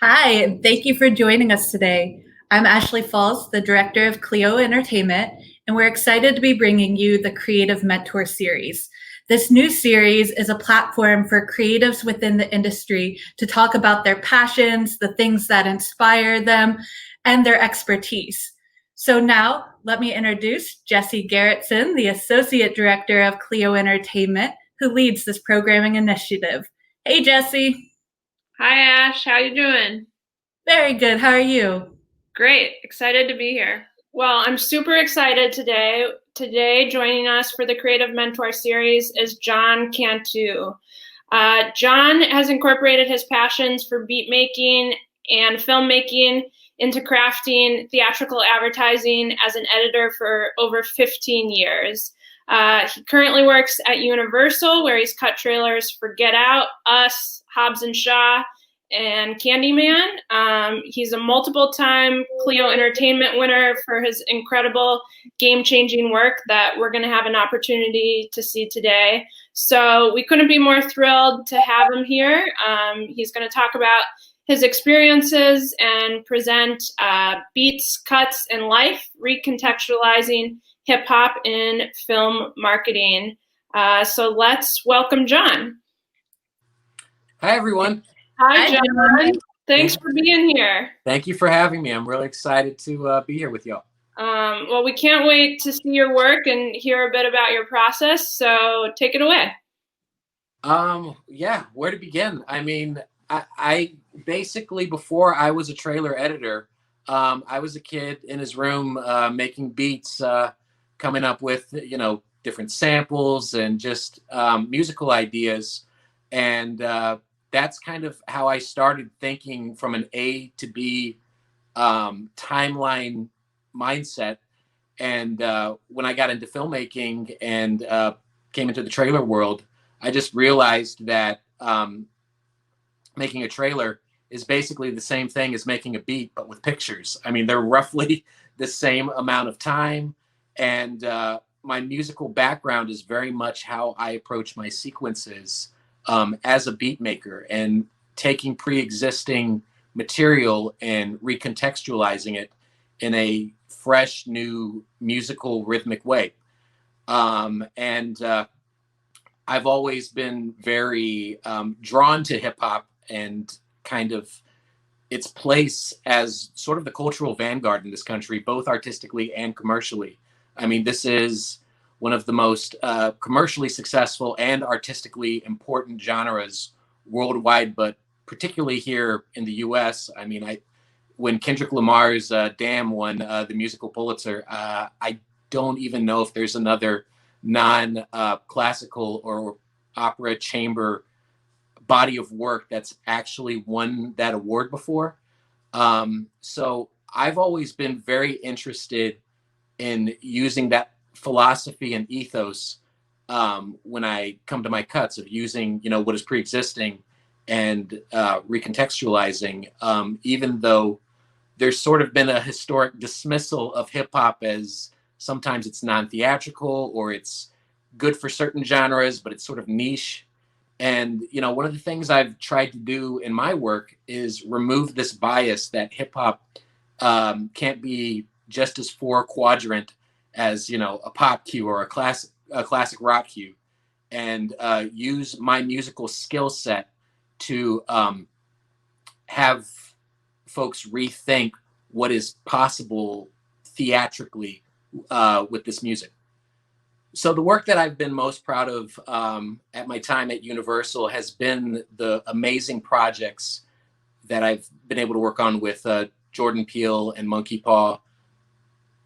Hi, and thank you for joining us today. I'm Ashley Falls, the director of Clio Entertainment, and we're excited to be bringing you the Creative Mentor Series. This new series is a platform for creatives within the industry to talk about their passions, the things that inspire them, and their expertise. So now, let me introduce Jesse Garrettson, the Associate Director of Clio Entertainment, who leads this programming initiative. Hey, Jesse. Hi Ash, how you doing? Very good. How are you? Great, excited to be here. Well, I'm super excited today. Today, joining us for the Creative Mentor Series is John Cantú. John has incorporated his passions for beat making and filmmaking into crafting theatrical advertising as an editor for over 15 years. He currently works at Universal, where he's cut trailers for Get Out, Us, Hobbs and Shaw, and Candyman. He's a multiple-time Clio Entertainment winner for his incredible game-changing work that we're going to have an opportunity to see today. So we couldn't be more thrilled to have him here. He's going to talk about his experiences and present beats, cuts, and life, recontextualizing hip-hop in film marketing. So let's welcome John. Hi, everyone. Hi, John. Thanks for being here. Thank you for having me. I'm really excited to be here with y'all. Well, we can't wait to see your work and hear a bit about your process. So take it away. Yeah, where to begin? I mean, I basically, before I was a trailer editor, I was a kid in his room making beats, coming up with, different samples and just musical ideas. And that's kind of how I started thinking from an A to B timeline mindset. And when I got into filmmaking and came into the trailer world, I just realized that making a trailer is basically the same thing as making a beat, but with pictures. I mean, they're roughly the same amount of time. And my musical background is very much how I approach my sequences as a beat maker, and taking pre-existing material and recontextualizing it in a fresh, new musical rhythmic way. And I've always been very drawn to hip hop and kind of its place as sort of the cultural vanguard in this country, both artistically and commercially. I mean, this is one of the most commercially successful and artistically important genres worldwide, but particularly here in the US. I mean, when Kendrick Lamar's Damn won the musical Pulitzer, I don't even know if there's another non-classical or opera chamber body of work that's actually won that award before. So I've always been very interested in using that philosophy and ethos when I come to my cuts, of using, what is pre-existing and recontextualizing, even though there's sort of been a historic dismissal of hip hop as sometimes it's non-theatrical, or it's good for certain genres, but it's sort of niche. And, one of the things I've tried to do in my work is remove this bias that hip hop can't be just as four quadrant as, a pop cue or a classic rock cue, and use my musical skill set to have folks rethink what is possible theatrically with this music. So the work that I've been most proud of at my time at Universal has been the amazing projects that I've been able to work on with Jordan Peele and Monkey Paw.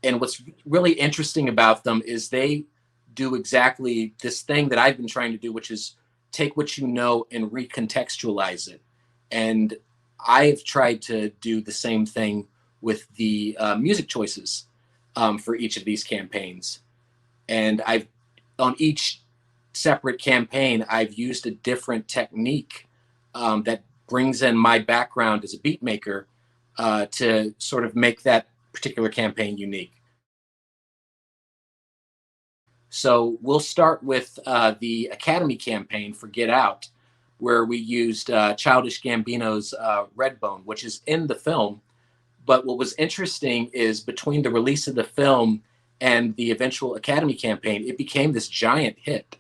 And what's really interesting about them is they do exactly this thing that I've been trying to do, which is take what you know and recontextualize it. And I've tried to do the same thing with the music choices for each of these campaigns. And on each separate campaign, I've used a different technique that brings in my background as a beat maker to sort of make that particular campaign unique. So we'll start with the Academy campaign for Get Out, where we used Childish Gambino's Redbone, which is in the film. But what was interesting is between the release of the film and the eventual Academy campaign, it became this giant hit.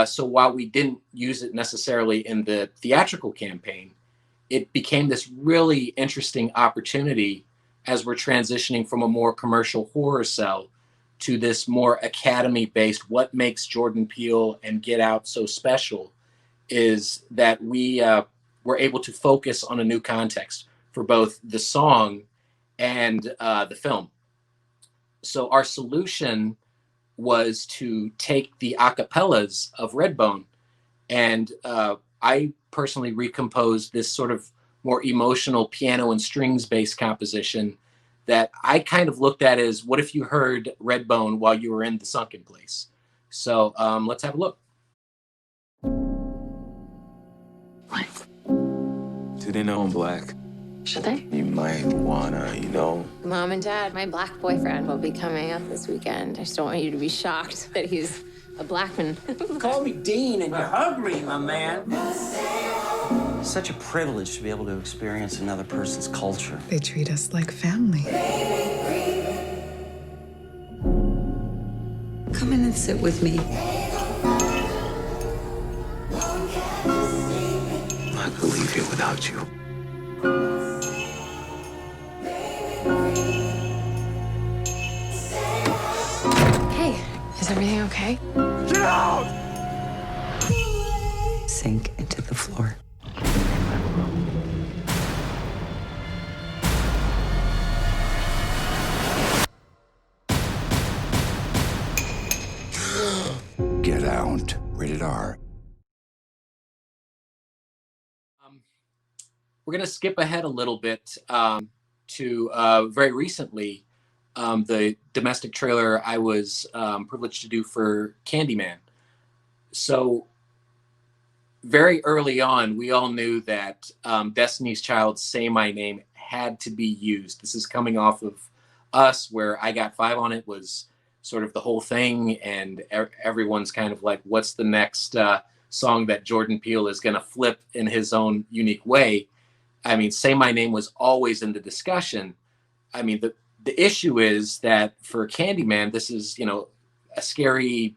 So while we didn't use it necessarily in the theatrical campaign, it became this really interesting opportunity as we're transitioning from a more commercial horror cell to this more Academy-based. What makes Jordan Peele and Get Out so special is that we were able to focus on a new context for both the song and the film. So our solution was to take the acapellas of Redbone, and I personally recomposed this sort of more emotional piano and strings based composition that I kind of looked at as, what if you heard Redbone while you were in the sunken place? So let's have a look. What? Do they know I'm black? Should they? You might wanna, Mom and Dad, my black boyfriend will be coming up this weekend. I just don't want you to be shocked that he's a black man. Call me Dean and you hug me, my man. It's such a privilege to be able to experience another person's culture. They treat us like family. Come in and sit with me. I could leave here without you. Hey, is everything okay? Get out! Sink into the floor. Get Out. Rated R. We're going to skip ahead a little bit to very recently, the domestic trailer I was privileged to do for Candyman. So very early on, we all knew that Destiny's Child's Say My Name had to be used. This is coming off of Us, where I Got Five on It was sort of the whole thing, and everyone's kind of like, what's the next song that Jordan Peele is going to flip in his own unique way? I mean, Say My Name was always in the discussion. I mean, the issue is that for Candyman, this is, a scary,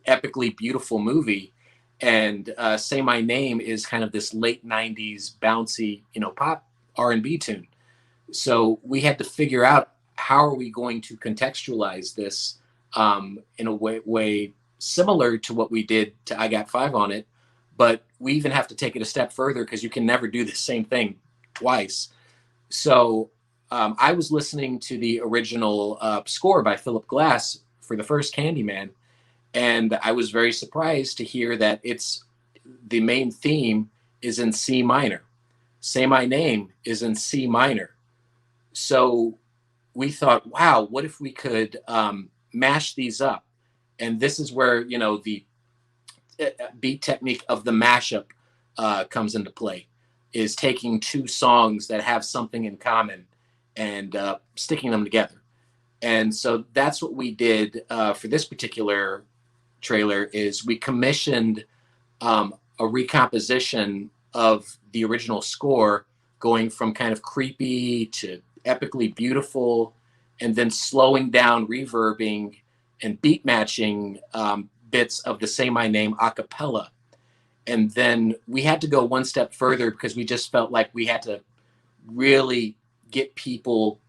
epically beautiful movie. And Say My Name is kind of this late 90s bouncy, pop R&B tune. So we had to figure out, how are we going to contextualize this in a way similar to what we did to I Got Five on It. But we even have to take it a step further, because you can never do the same thing twice. So I was listening to the original score by Philip Glass for the first Candyman, and I was very surprised to hear that the main theme is in C minor. Say My Name is in C minor. So we thought, wow, what if we could mash these up? And this is where, the beat technique of the mashup comes into play, is taking two songs that have something in common and sticking them together. And so that's what we did for this particular trailer, is we commissioned a recomposition of the original score, going from kind of creepy to epically beautiful, and then slowing down, reverbing, and beat matching bits of the Say My Name a cappella. And then we had to go one step further, because we just felt like we had to really get people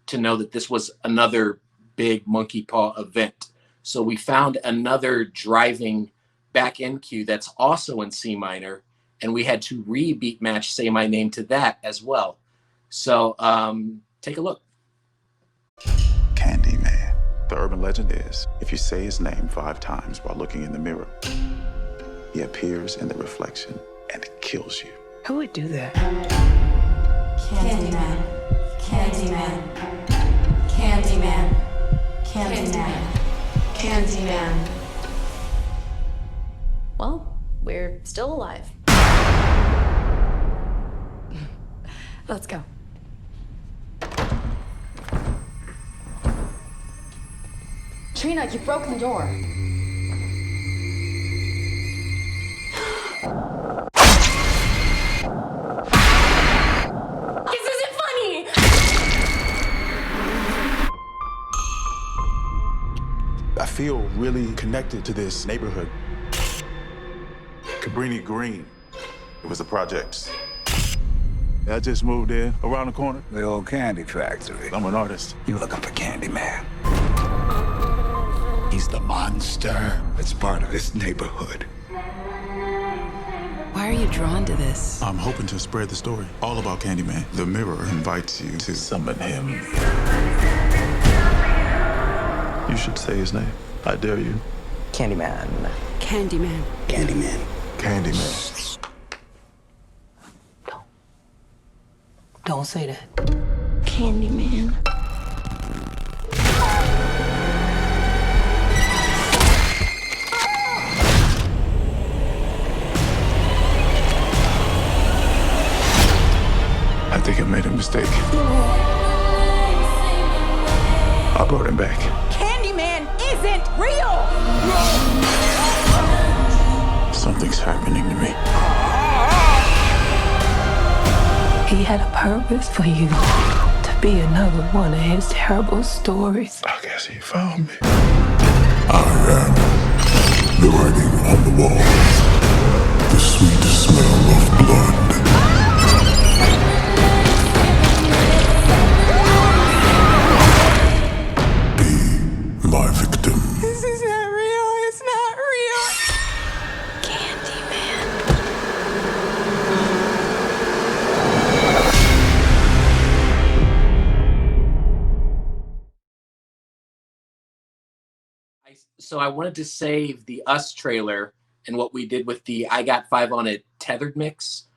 to know that this was another big monkey paw event. So we found another driving back end cue that's also in C minor, and we had to re-beat match Say My Name to that as well. So take a look. Candyman. The urban legend is, if you say his name 5 times while looking in the mirror, he appears in the reflection and kills you. Who would do that? Candyman. Candyman. Candyman. Candyman. Candyman. Well, we're still alive. Let's go. Trina, you broke the door. feel really connected to this neighborhood. Cabrini Green. It was the projects. I just moved in around the corner. The old candy factory. I'm an artist. You looking for Candyman. He's the monster that's part of this neighborhood. Why are you drawn to this? I'm hoping to spread the story all about Candyman. The mirror invites you to summon him. You should say his name. I dare you. Candyman. Candyman. Candyman. Don't say that. Candyman. I think I made a mistake. I brought him back. Candyman isn't real! Something's happening to me. He had a purpose for you. To be another one of his terrible stories. I guess he found me. I am the writing on the wall. The sweet smell of blood. Be my victim. This is not real. It's not real. Candyman. So I wanted to save the Us trailer and what we did with the I Got Five on It tethered mix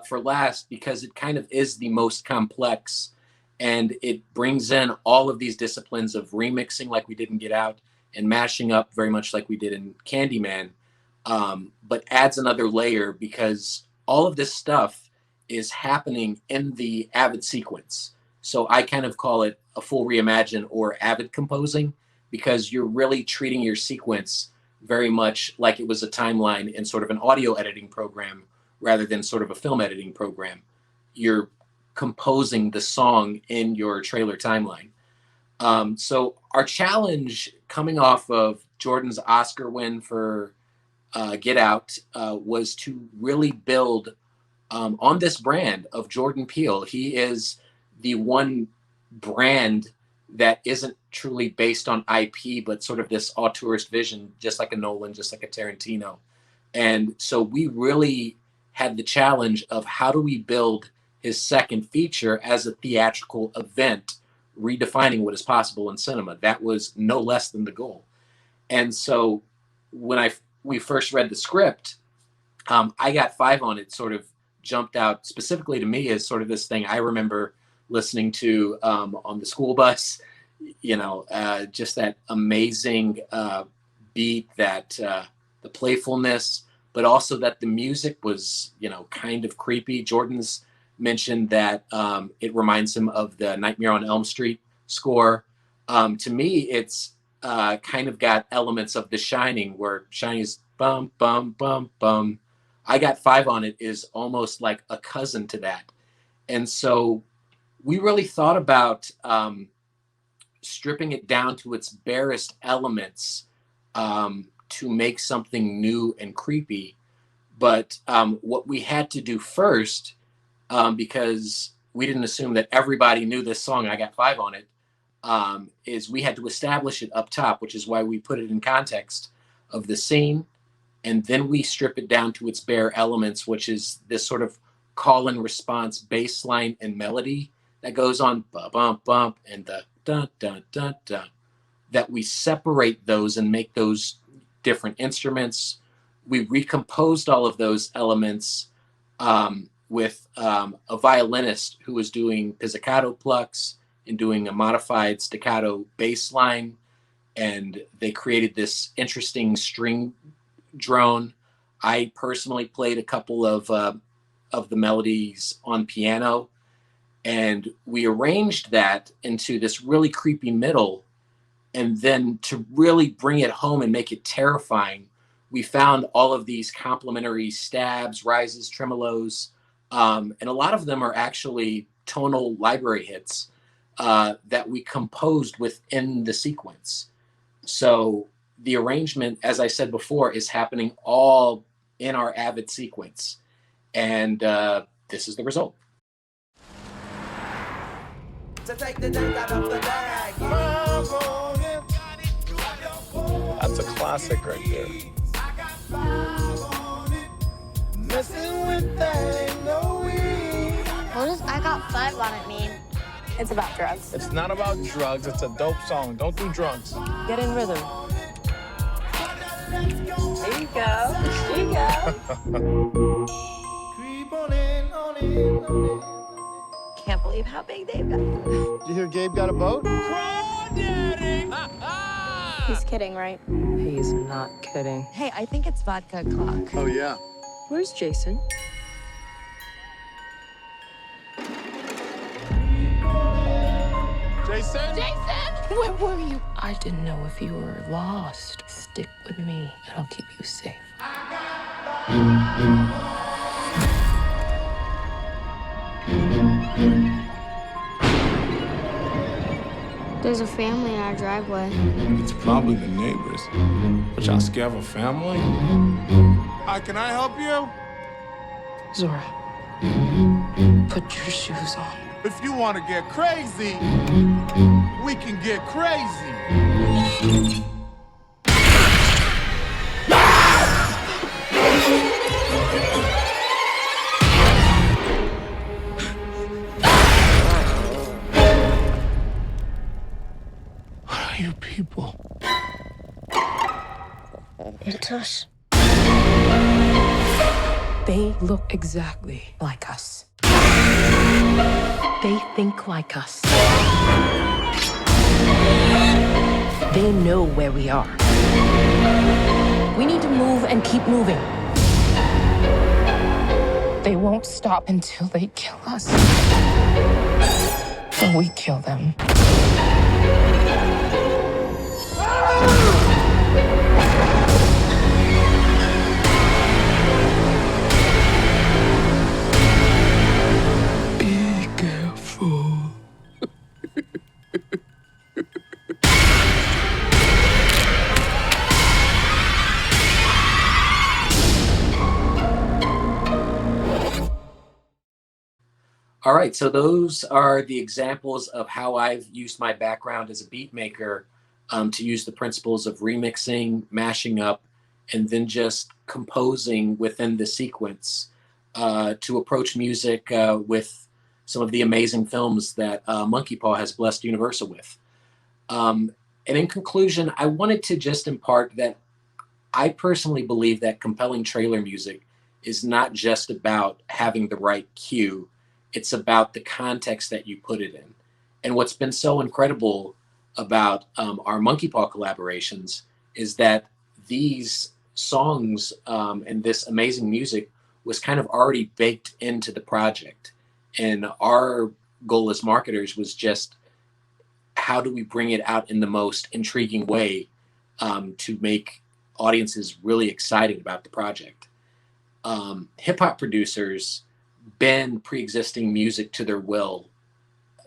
for last, because it kind of is the most complex, and it brings in all of these disciplines of remixing like we did in Get Out and mashing up very much like we did in Candyman, but adds another layer because all of this stuff is happening in the Avid sequence. So I kind of call it a full reimagine or Avid composing, because you're really treating your sequence very much like it was a timeline in sort of an audio editing program rather than sort of a film editing program. You're composing the song in your trailer timeline. So our challenge coming off of Jordan's Oscar win for Get Out was to really build on this brand of Jordan Peele. He is the one brand that isn't truly based on IP, but sort of this auteurist vision, just like a Nolan, just like a Tarantino. And so we really had the challenge of how do we build his second feature as a theatrical event, redefining what is possible in cinema. That was no less than the goal. And so when we first read the script, I Got Five on It sort of jumped out specifically to me as sort of this thing I remember listening to on the school bus, just that amazing beat, that the playfulness, but also that the music was, kind of creepy. Jordan's mentioned that it reminds him of the Nightmare on Elm Street score. To me, it's kind of got elements of The Shining, where Shining is bum, bum, bum, bum. I Got Five on It is almost like a cousin to that. And so we really thought about stripping it down to its barest elements to make something new and creepy. But what we had to do first, because we didn't assume that everybody knew this song, I Got Five on It, is we had to establish it up top, which is why we put it in context of the scene. And then we strip it down to its bare elements, which is this sort of call and response bass line and melody that goes on bump, bump, bump, and the dun, dun, dun, dun, that we separate those and make those different instruments. We recomposed all of those elements with a violinist who was doing pizzicato plucks and doing a modified staccato bass line. And they created this interesting string drone. I personally played a couple of the melodies on piano, and we arranged that into this really creepy middle. And then to really bring it home and make it terrifying, we found all of these complementary stabs, rises, tremolos, and a lot of them are actually tonal library hits that we composed within the sequence. So the arrangement, as I said before, is happening all in our Avid sequence. And this is the result. To take the date out of the bag. That's a classic right there. What does I Got 5 on it mean? It's about drugs. It's not about drugs. It's a dope song. Don't do drugs. Get in rhythm. There you go. There you go. Can't believe how big they've got. Did you hear Gabe got a boat? He's kidding, right? He's not kidding. Hey, I think it's vodka o'clock. Oh, yeah. Where's Jason? Jason? Where were you? I didn't know if you were lost. Stick with me, and I'll keep you safe. There's a family in our driveway. It's probably the neighbors. But y'all scared of a family? Hi, can I help you? Zora, put your shoes on. If you want to get crazy, we can get crazy. What are you people? It's us. They look exactly like us. They think like us. They know where we are. We need to move and keep moving. They won't stop until they kill us. Or we kill them. Be careful. All right, so those are the examples of how I've used my background as a beat maker to use the principles of remixing, mashing up, and then just composing within the sequence to approach music with some of the amazing films that Monkey Paw has blessed Universal with. And in conclusion, I wanted to just impart that I personally believe that compelling trailer music is not just about having the right cue. It's about the context that you put it in. And what's been so incredible about our Monkey Paw collaborations is that these songs and this amazing music was kind of already baked into the project. And our goal as marketers was just, how do we bring it out in the most intriguing way to make audiences really excited about the project? Hip hop producers bend pre-existing music to their will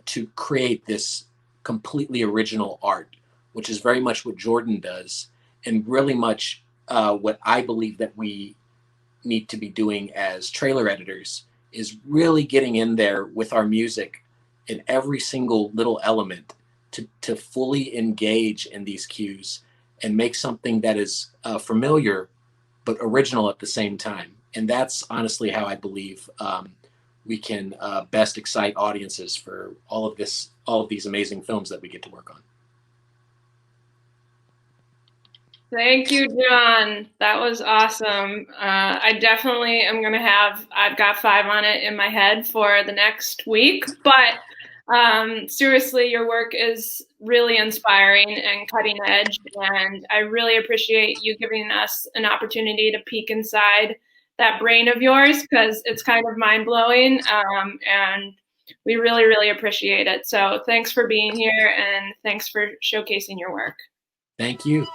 to create this completely original art, which is very much what Jordan does, and really much what I believe that we need to be doing as trailer editors, is really getting in there with our music in every single little element to fully engage in these cues and make something that is familiar but original at the same time. And that's honestly how I believe we can best excite audiences for all of these amazing films that we get to work on. Thank you, John. That was awesome. I definitely am going to have I've Got 5 on it in my head for the next week. But seriously, your work is really inspiring and cutting edge. And I really appreciate you giving us an opportunity to peek inside that brain of yours, because it's kind of mind-blowing. And we really, really appreciate it. So thanks for being here, and thanks for showcasing your work. Thank you.